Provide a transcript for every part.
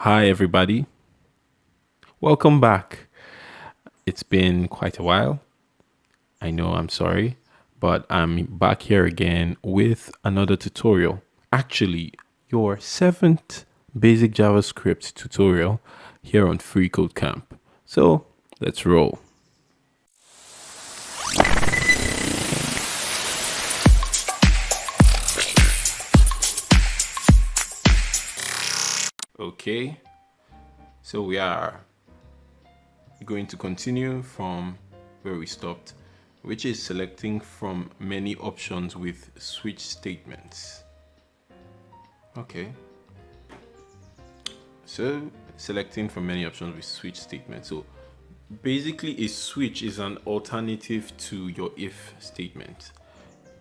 Hi, everybody. Welcome back. It's been quite a while. I know I'm sorry, but I'm back here again with another tutorial. Actually, your seventh basic JavaScript tutorial here on Freecodecamp. So let's roll. Okay, so we are going to continue from where we stopped, which is selecting from many options with switch statements. Okay, so selecting from many options with switch statements. So basically a switch is an alternative to your if statement.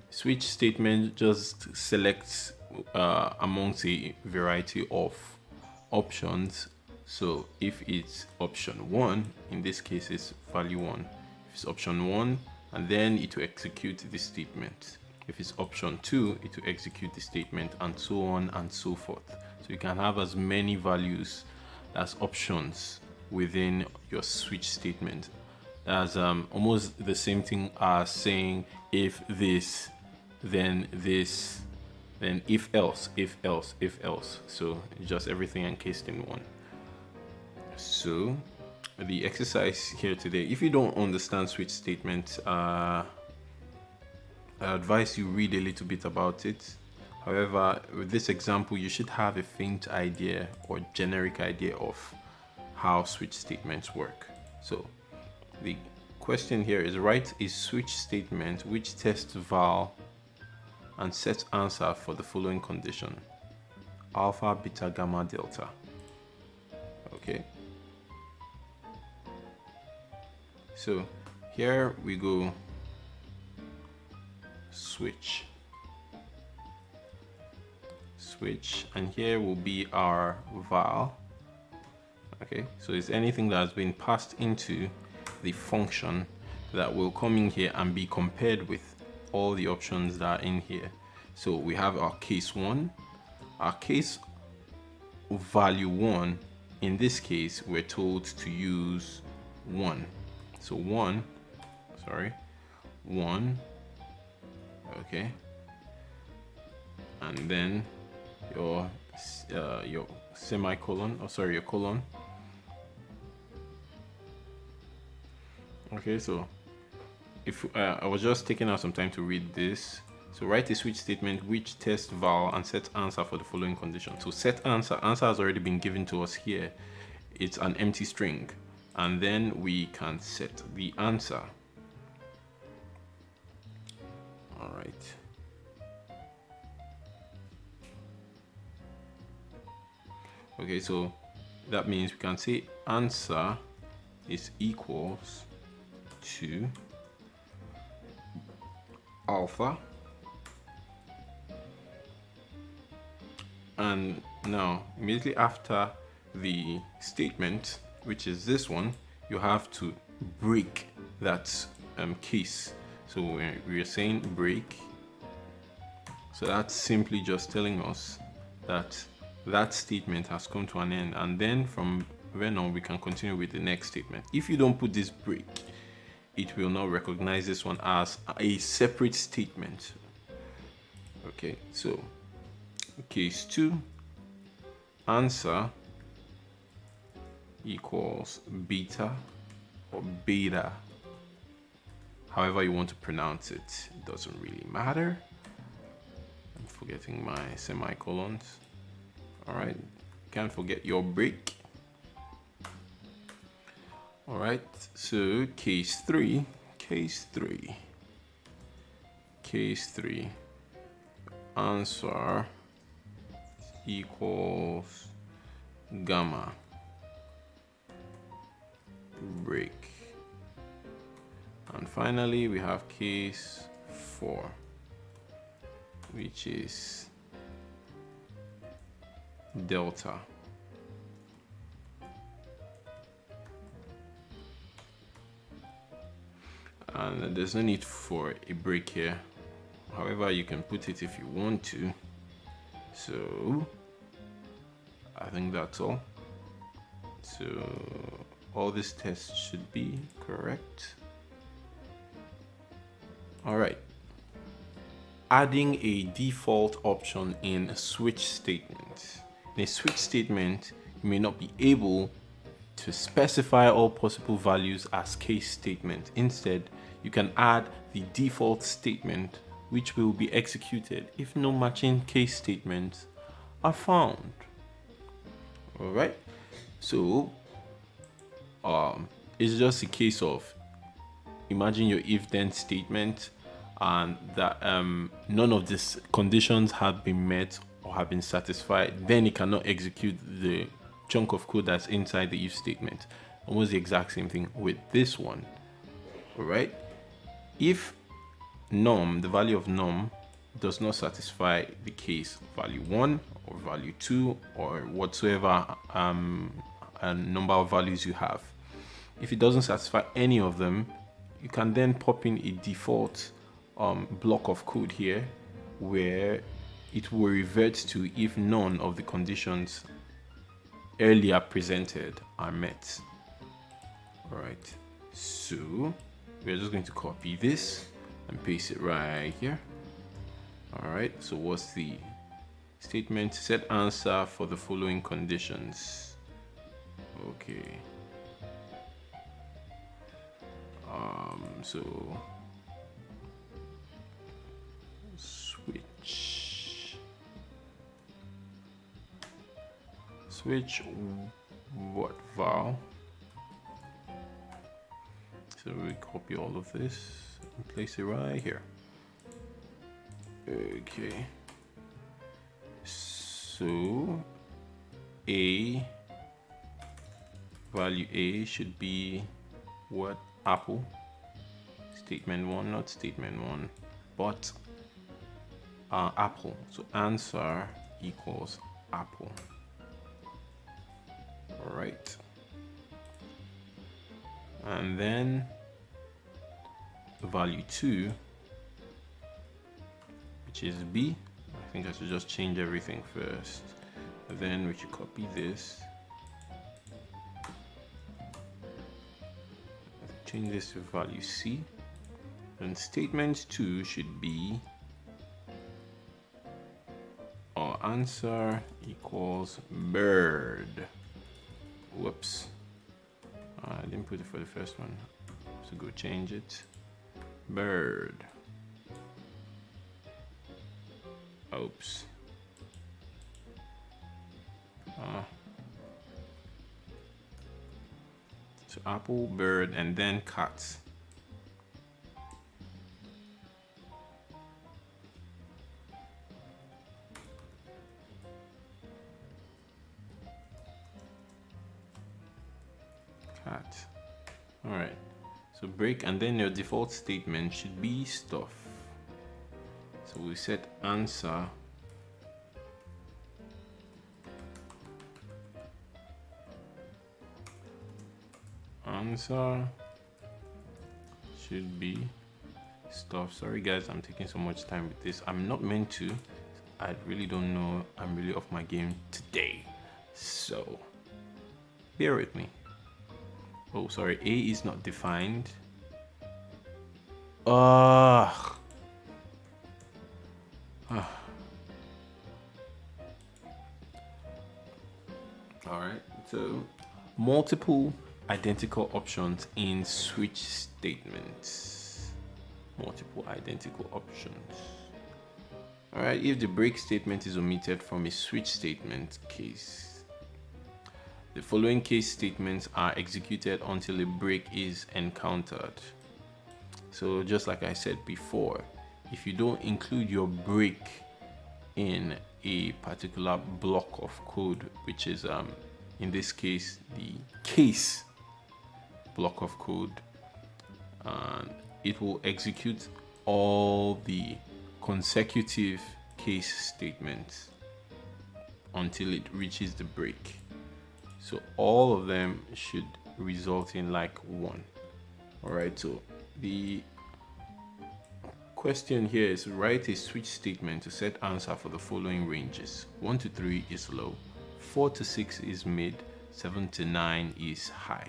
Switch statement just selects amongst a variety of options. So if it's option 1, in this case it's value 1. If it's option 1, and then it will execute the statement. If it's option 2, it will execute the statement, and so on and so forth. So you can have as many values as options within your switch statement. That's almost the same thing as saying if this, then this, then if else, if else, if else. So just everything encased in one. So the exercise here today, if you don't understand switch statements, I advise you read a little bit about it. However, with this example, you should have a faint idea or generic idea of how switch statements work. So the question here is, write a switch statement which tests val and set answer for the following condition: alpha, beta, gamma, delta. Okay. So here we go, switch, and here will be our val. Okay, so it's anything that has been passed into the function that will come in here and be compared with all the options that are in here. So we have our case 1, our case value 1. In this case, we're told to use 1. So 1, okay, and then your semicolon, your colon. Okay, so if I was just taking out some time to read this. So write a switch statement which tests val and set answer for the following condition. So set answer has already been given to us here. It's an empty string, and then we can set the answer. All right. Okay, so that means we can say answer is equals to alpha, and now immediately after the statement, which is this one, you have to break that case. So we're saying break. So that's simply just telling us that that statement has come to an end, and then from then on we can continue with the next statement. If you don't put this break, it will not recognize this one as a separate statement. Okay, so case 2, answer equals beta or beta, however you want to pronounce it, it doesn't really matter. I'm forgetting my semicolons. All right, can't forget your break. All right, so case 3, answer equals gamma, break. And finally we have case 4, which is delta. And there's no need for a break here. However, you can put it if you want to. So I think that's all. So all these tests should be correct. All right. Adding a default option in a switch statement. In a switch statement, you may not be able to specify all possible values as case statement. Instead, you can add the default statement which will be executed if no matching case statements are found. All right. So it's just a case of imagine your if then statement and that none of these conditions have been met or have been satisfied, then it cannot execute the chunk of code that's inside the if statement. Almost the exact same thing with this one. All right. If num, the value of num, does not satisfy the case value 1 or value 2 or whatsoever a number of values you have, if it doesn't satisfy any of them, you can then pop in a default block of code here where it will revert to if none of the conditions earlier presented are met. All right, so we're just going to copy this and paste it right here. All right, so what's the statement? Set answer for the following conditions. Okay. So switch what val. So we copy all of this and place it right here. Okay. So a value a should be what? Apple. Statement 1, not statement 1, but apple. So answer equals apple. All right. And then value 2, which is B. I think I should just change everything first. And then we should copy this. Change this to value C. And statement 2 should be our answer equals bird. Whoops. I didn't put it for the first one. So go change it. Bird. Oops. So apple, bird, and then cat. Cat. All right. So break, and then your default statement should be stuff. So we set answer should be stuff. Sorry guys, I'm taking so much time with this. I'm not meant to. I really don't know. I'm really off my game today, so bear with me. Oh, sorry, A is not defined. All right, so multiple identical options in switch statements. Multiple identical options. All right, if the break statement is omitted from a switch statement case, the following case statements are executed until a break is encountered. So just like I said before, if you don't include your break in a particular block of code, which is in this case the case block of code, it will execute all the consecutive case statements until it reaches the break. So all of them should result in like 1. All right, so the question here is write a switch statement to set answer for the following ranges. 1 to 3 is low, 4 to 6 is mid, 7 to 9 is high.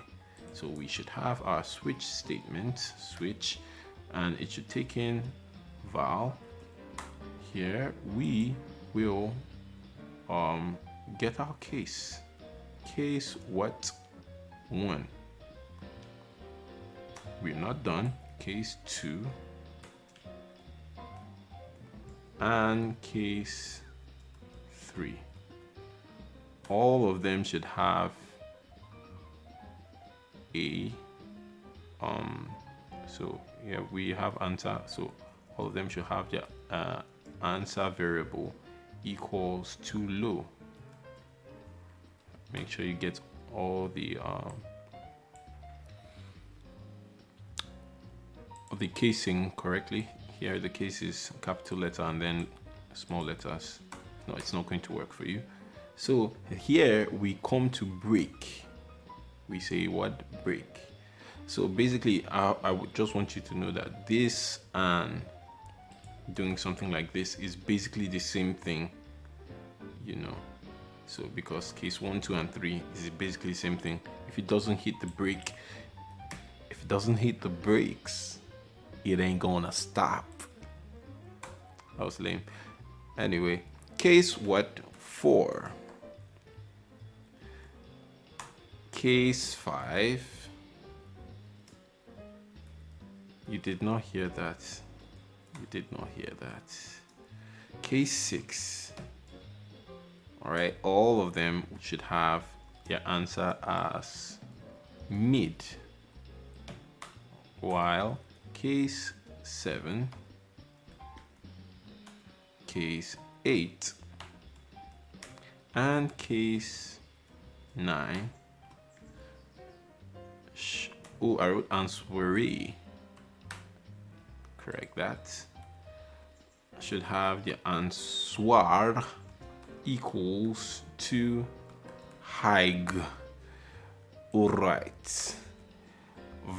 So we should have our switch statement, switch, and it should take in val. Here we will get our case what 1. We're not done. Case 2 and case 3. All of them should have a so yeah, we have answer, so all of them should have their answer variable equals to low. Make sure you get all the casing correctly. Here the case is capital letter and then small letters. No, it's not going to work for you. So here we come to break. We say what? Break. So basically I would just want you to know that this and doing something like this is basically the same thing, you know. So because case 1, 2 and 3 is basically the same thing. If it doesn't hit the brake, if it doesn't hit the brakes, it ain't gonna stop. That was lame. Anyway, case what? 4. Case 5. You did not hear that. You did not hear that. Case 6. All right, all of them should have their answer as mid. While case 7, case 8, and case 9. Oh, I wrote answery. Correct that. Should have the answer equals to high. All right.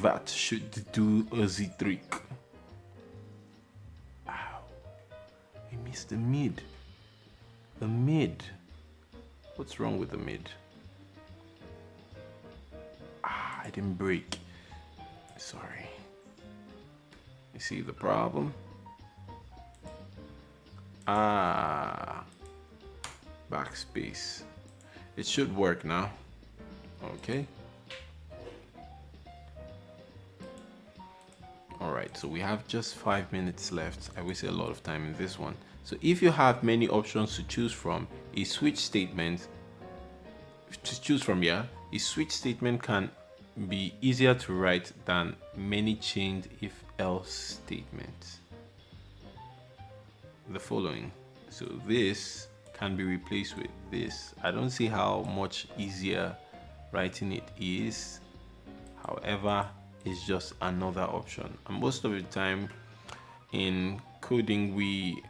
That should do the trick. Ow. I missed the mid. The mid. What's wrong with the mid? I didn't break. Sorry. You see the problem? Backspace. It should work now. Okay. Alright, so we have just 5 minutes left. I wasted a lot of time in this one. So if you have many options to choose from, a switch statement a switch statement can be easier to write than many chained if else statements. The following. So this can be replaced with this. I don't see how much easier writing it is. However, it's just another option. And most of the time in coding, we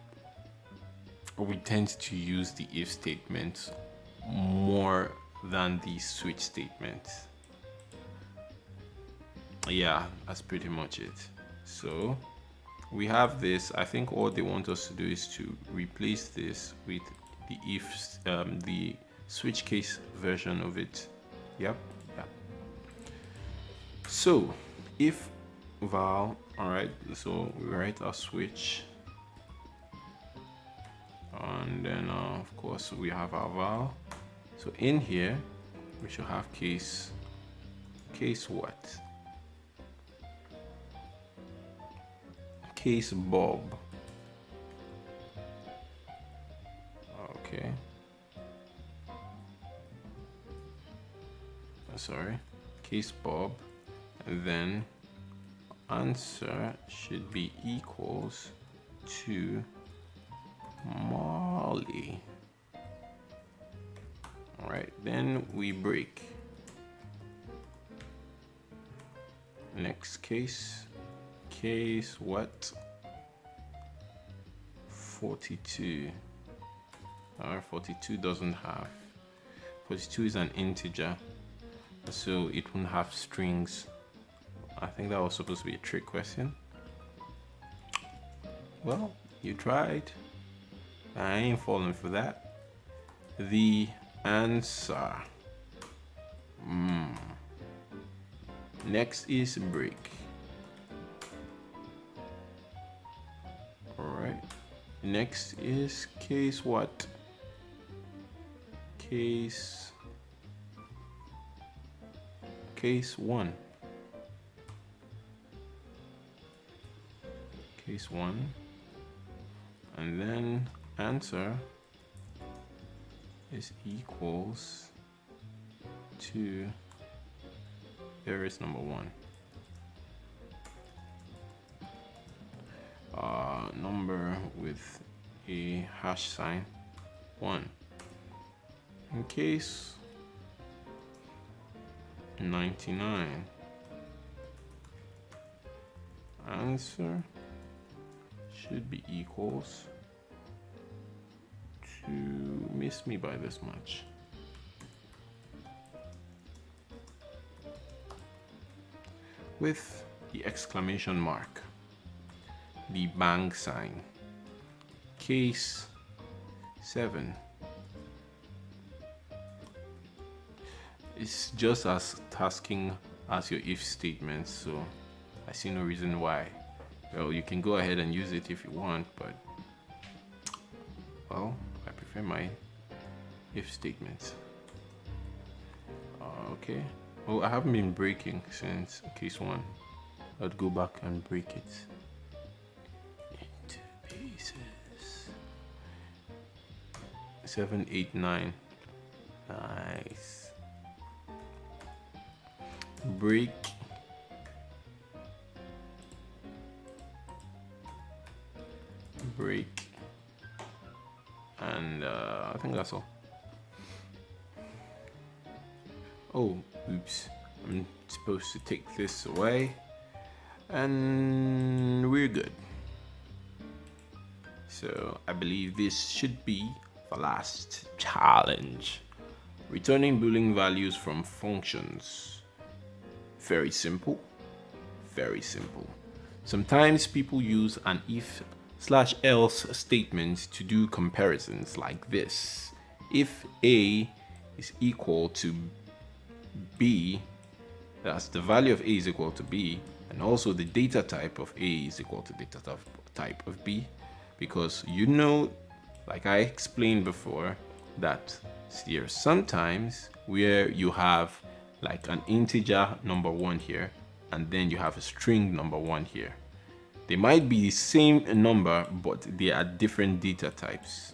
tend to use the if statement more than the switch statement. Yeah, that's pretty much it. So we have this. I think all they want us to do is to replace this with the if the switch case version of it. Yep. So if val, all right, so we write our switch, and then of course we have our val. So in here we should have case what? Case Bob. Okay. Sorry. Case Bob. And then answer should be equals to Molly. All right. Then we break. Next case. Case what? 42. 42 doesn't have. 42 is an integer, so it won't have strings. I think that was supposed to be a trick question. Well, you tried. I ain't falling for that. The answer Next is break. All right. Next is case what? Case 1. Case 1. And then answer is equals to there is number 1. Number with a hash sign 1. In case 99, answer should be equals to miss me by this much. With the exclamation mark, the bang sign, case 7. It's just as tasking as your if statement, so I see no reason why. Well, you can go ahead and use it if you want, but well, I prefer my if statements. Okay. Oh, I haven't been breaking since case 1. I'll go back and break it into pieces. 7, 8, 9. Nice. Break. Break. And I think that's all. Oh, oops. I'm supposed to take this away. And we're good. So I believe this should be the last challenge. Returning Boolean values from functions. Very simple. Very simple. Sometimes people use an if/else statement to do comparisons like this. If A is equal to B, that's the value of A is equal to B, and also the data type of A is equal to data type of B, because you know, like I explained before, that there are sometimes where you have like an integer number 1 here, and then you have a string number 1 here. They might be the same number, but they are different data types.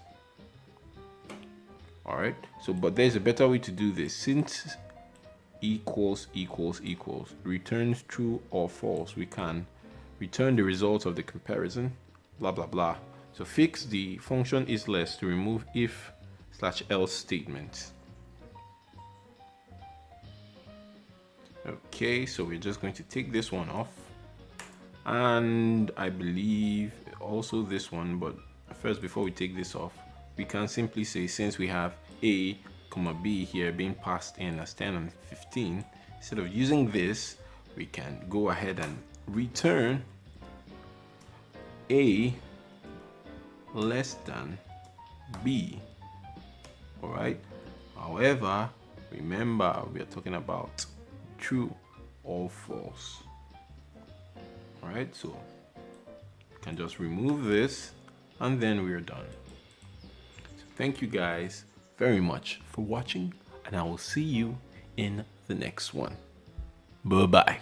All right, so but there's a better way to do this. Since equals returns true or false, we can return the result of the comparison, blah blah blah. So fix the function isLess to remove if/else statements. Okay, so we're just going to take this one off, and I believe also this one, but first, before we take this off, we can simply say, since we have A, B here being passed in as 10 and 15, instead of using this, we can go ahead and return A less than B. All right. However, remember, we are talking about true or false. All right, so you can just remove this, and then we're done. So thank you guys very much for watching, and I will see you in the next one. Bye bye.